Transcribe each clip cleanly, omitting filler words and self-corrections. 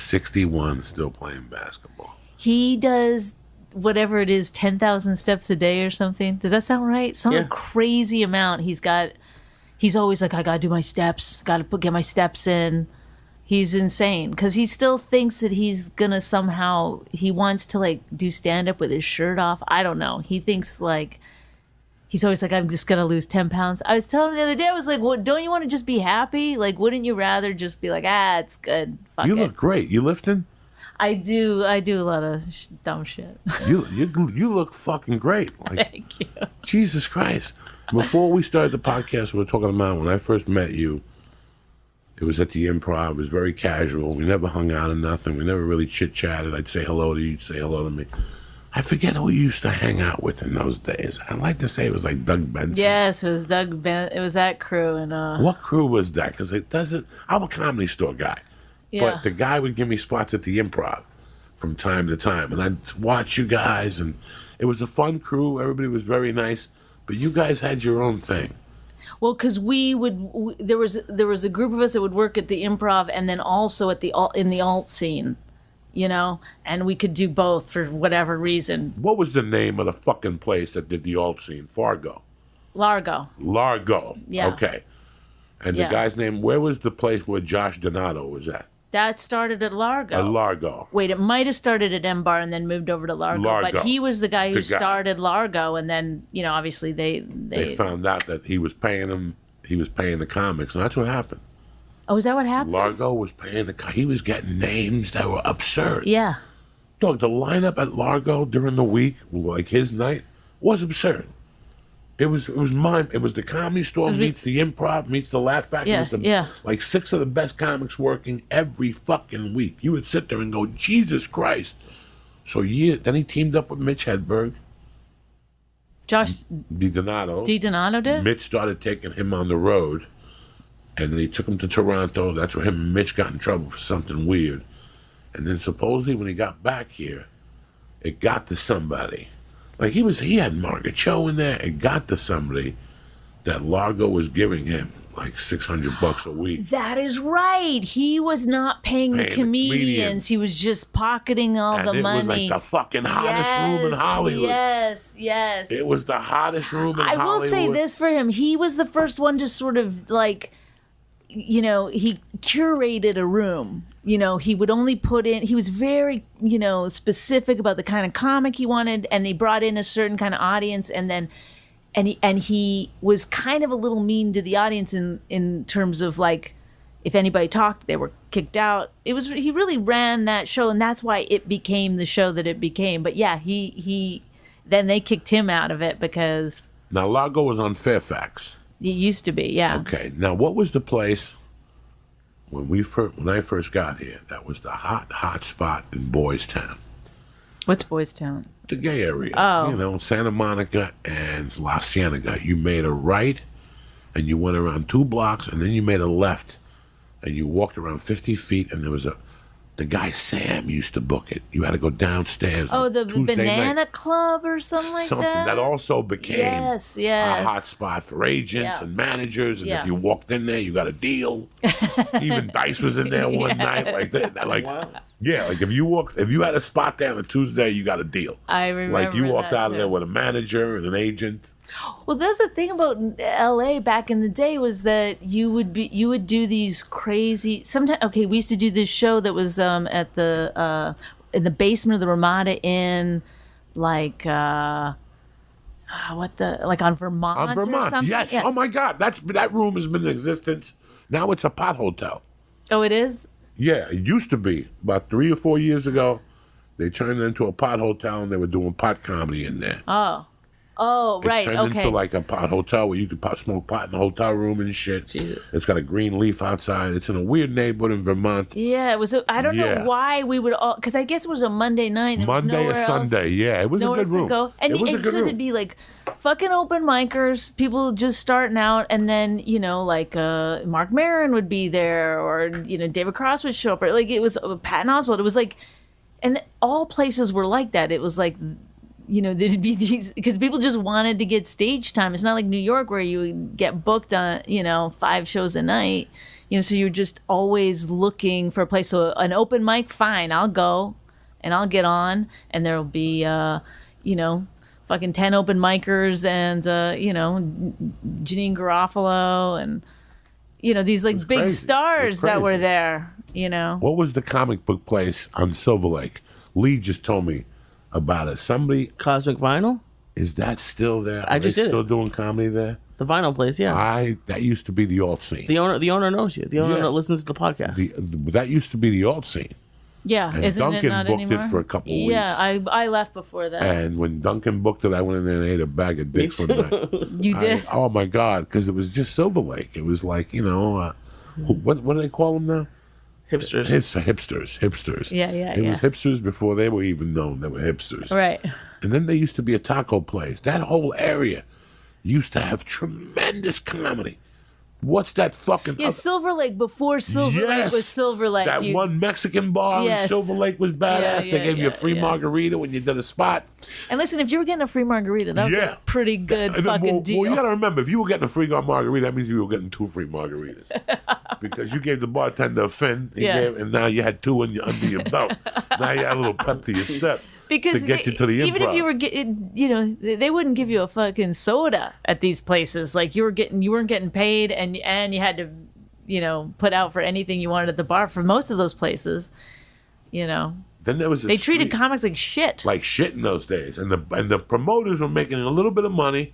61, still playing basketball. He does whatever it is, 10,000 steps a day or something. Does that sound right? Some crazy amount he's got. He's always like, I gotta do my steps, get my steps in. He's insane because he still thinks that he's gonna somehow, he wants to like do stand up with his shirt off. I don't know. He thinks like, he's always like, I'm just gonna lose 10 pounds. I was telling him the other day, I was like, well, don't you want to just be happy? Like, wouldn't you rather just be like, it's good. Fuck you it. Look great. You lifting? I do a lot of dumb shit. You look fucking great. Like, Thank you. Jesus Christ. Before we started the podcast, we were talking about when I first met you, it was at the Improv. It was very casual. We never hung out or nothing. We never really chit-chatted. I'd say hello to you. You'd say hello to me. I forget who you used to hang out with in those days. I'd like to say it was like Doug Benson. Yes, it was Doug Benson. It was that crew. And what crew was that? Because it doesn't... I'm a Comedy Store guy. Yeah. But the guy would give me spots at the Improv from time to time. And I'd watch you guys. And it was a fun crew. Everybody was very nice. But you guys had your own thing. Well, because there was a group of us that would work at the Improv and then also at in the alt scene, you know, and we could do both for whatever reason. What was the name of the fucking place that did the alt scene? Largo. Yeah. Okay. And the guy's name, where was the place where Josh Donato was at? That started at Largo. At Largo. Wait, it might have started at M Bar and then moved over to Largo. But he was the guy who started Largo, and then, you know, obviously they found out that he was paying the comics, and that's what happened. Oh, is that what happened? Largo was paying he was getting names that were absurd. Yeah. Dog, the lineup at Largo during the week, like his night, was absurd. It was the Comedy Store meets the Improv meets the Laugh Factory. Like 6 of the best comics working every fucking week. You would sit there and go, Jesus Christ. So then he teamed up with Mitch Hedberg. Josh DiDonato. DiDonato did? Mitch started taking him on the road. And then he took him to Toronto. That's where him and Mitch got in trouble for something weird. And then supposedly when he got back here, it got to somebody. Like he had Margaret Cho in there. It got to somebody that Largo was giving him like $600 a week. That is right. He was not paying the comedians. He was just pocketing all the money. It was like the fucking hottest room in Hollywood. Yes. It was the hottest room in Hollywood. I will say this for him. He was the first one to sort of like, you know, he curated a room. You know, he would only he was very, you know, specific about the kind of comic he wanted, and he brought in a certain kind of audience, and then, and he was kind of a little mean to the audience in terms of like, if anybody talked, they were kicked out. He really ran that show, and that's why it became the show that it became. But yeah, then they kicked him out of it because... Now, Largo was on Fairfax. It used to be, yeah. Okay, now what was the place... When I first got here, that was the hot spot in Boys Town. What's Boys Town? The gay area. Oh. You know, Santa Monica and La Cienega. You made a right, and you went around 2 blocks, and then you made a left, and you walked around 50 feet, and there was the guy Sam used to book it. You had to go downstairs. Oh, the Banana Club or something like that? Something that also became a hot spot for agents and managers. And if you walked in there, you got a deal. Even Dice was in there one night. Like that. Like, wow. Yeah, like if you had a spot there on a Tuesday, you got a deal. I remember. Like you walked out of there with a manager and an agent. Well, that's the thing about LA back in the day was that you would do these crazy. Sometimes, okay, we used to do this show that was at the in the basement of the Ramada Inn, like on Vermont. On Vermont, or something? yes. Yeah. Oh my God, that room has been in existence. Now it's a pot hotel. Oh, it is. Yeah, it used to be about 3 or 4 years ago. They turned it into a pot hotel, and they were doing pot comedy in there. Oh, right, It turned into like a pot hotel where you could smoke pot in the hotel room and shit. Jesus. It's got a green leaf outside. It's in a weird neighborhood in Vermont. Yeah, it was. I don't know why we would all, because I guess it was a Monday night. Monday or Sunday, yeah. It was a good room. Go. And so there'd be like fucking open micers, people just starting out, and then, you know, like Mark Maron would be there, or, you know, David Cross would show up, or like it was Patton Oswalt. It was like, and all places were like that. It was like there'd be these, because people just wanted to get stage time. It's not like New York where you would get booked on, 5 shows a night. So you're just always looking for a place. So an open mic, fine, I'll go and I'll get on, and there'll be, fucking 10 open micers and, Janine Garofalo and, these like big crazy. stars that were there, What was the comic book place on Silver Lake? Lee just told me about it. Somebody, Cosmic Vinyl? is that still there? I just Are they did still it. doing comedy there? The vinyl place, yeah. That used to be the alt scene. The owner knows you. The owner Yeah. listens to the podcast. That used to be the alt scene. Yeah, And isn't Duncan it not booked anymore? it for a couple of Yeah, weeks. I left before that. And when Duncan booked it, I went in there and ate a bag of dicks one night. You did? Oh my God, because it was just Silver Lake. It was like, what do they call them now? Hipsters. Hipsters. Yeah, It was hipsters before they were even known. They were hipsters. Right. And then there used to be a taco place. That whole area used to have tremendous comedy. What's that fucking... Yeah, Silver Lake, before Silver Lake was Silver Lake. That one Mexican bar in Yes. Silver Lake was badass. Yeah, They gave you a free yeah. margarita when you did a spot. And listen, if you were getting a free margarita, that was Yeah. a pretty good And then, fucking deal. Well, you got to remember, if you were getting a free margarita, that means you were getting 2 free margaritas. Because you gave the bartender a fin, and now you had 2 under your belt. Now you had a little pep to your step. Because to get you to the even if Improv. you were getting, they wouldn't give you a fucking soda at these places. Like you weren't getting paid, and you had to, put out for anything you wanted at the bar for most of those places. Then there was They treated comics like shit. like shit in those days, and the promoters were making a little bit of money,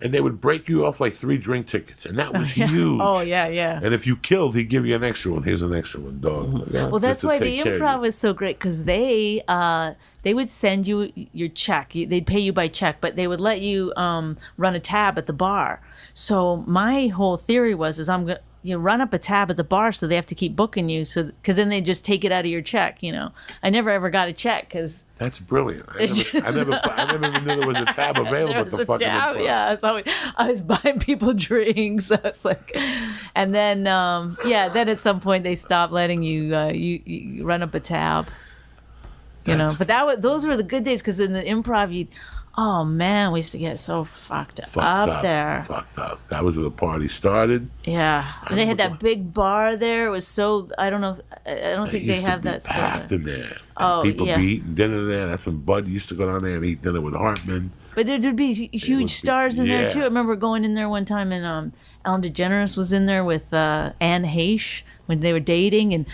and they would break you off like 3 drink tickets, and that was huge. Oh yeah. And if you killed, he'd give you an extra one. Here's an extra one, dog. Well, that's to why the take care of Improv you. was so great, because they would send you your check. They'd pay you by check, but they would let you run a tab at the bar. So my whole theory was I'm gonna run up a tab at the bar, so they have to keep booking you. So because then they just take it out of your check. I never ever got a check because That's brilliant. I never even knew there was a tab available at the fucking Improv. Yeah, so I was buying people drinks. So it's like, and then then at some point they stopped letting you you run up a tab. But those were the good days, because in the Improv oh man, we used to get so fucked up there. Fucked up. That was where the party started. Yeah, and they had that big bar there. It was so I don't think they used have to be that packed stuff. in there. Oh, And people yeah. be eating dinner there. That's when Bud used to go down there and eat dinner with Hartman. But there'd be huge stars in there yeah. too. I remember going in there one time, and Ellen DeGeneres was in there with Anne Heche when they were dating, and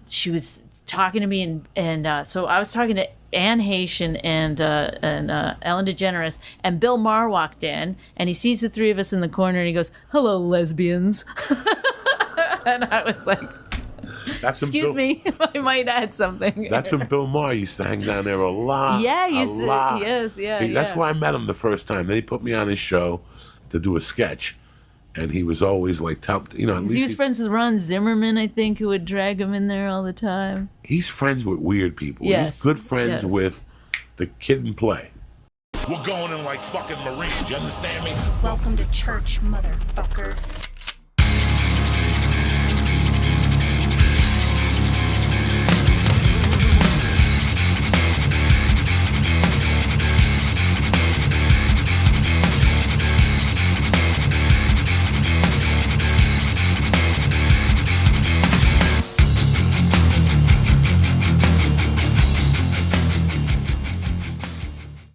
she was talking to me, and so I was talking to Anne Heche and Ellen DeGeneres, and Bill Maher walked in, and he sees the 3 of us in the corner, and he goes, "Hello, lesbians," and I was like, That's when "Excuse me, I might add something." That's when Bill Maher used to hang down there a lot. Yeah, he used a to. lot. Yes, yeah. That's yeah. why I met him the first time. Then he put me on his show to do a sketch, and he was always like, at He least was friends with Ron Zimmerman, I think, who would drag him in there all the time. he's friends with weird people. Yes. He's good friends Yes. with the Kid and Play. We're going in like fucking Marines. You understand me? Welcome to church, motherfucker.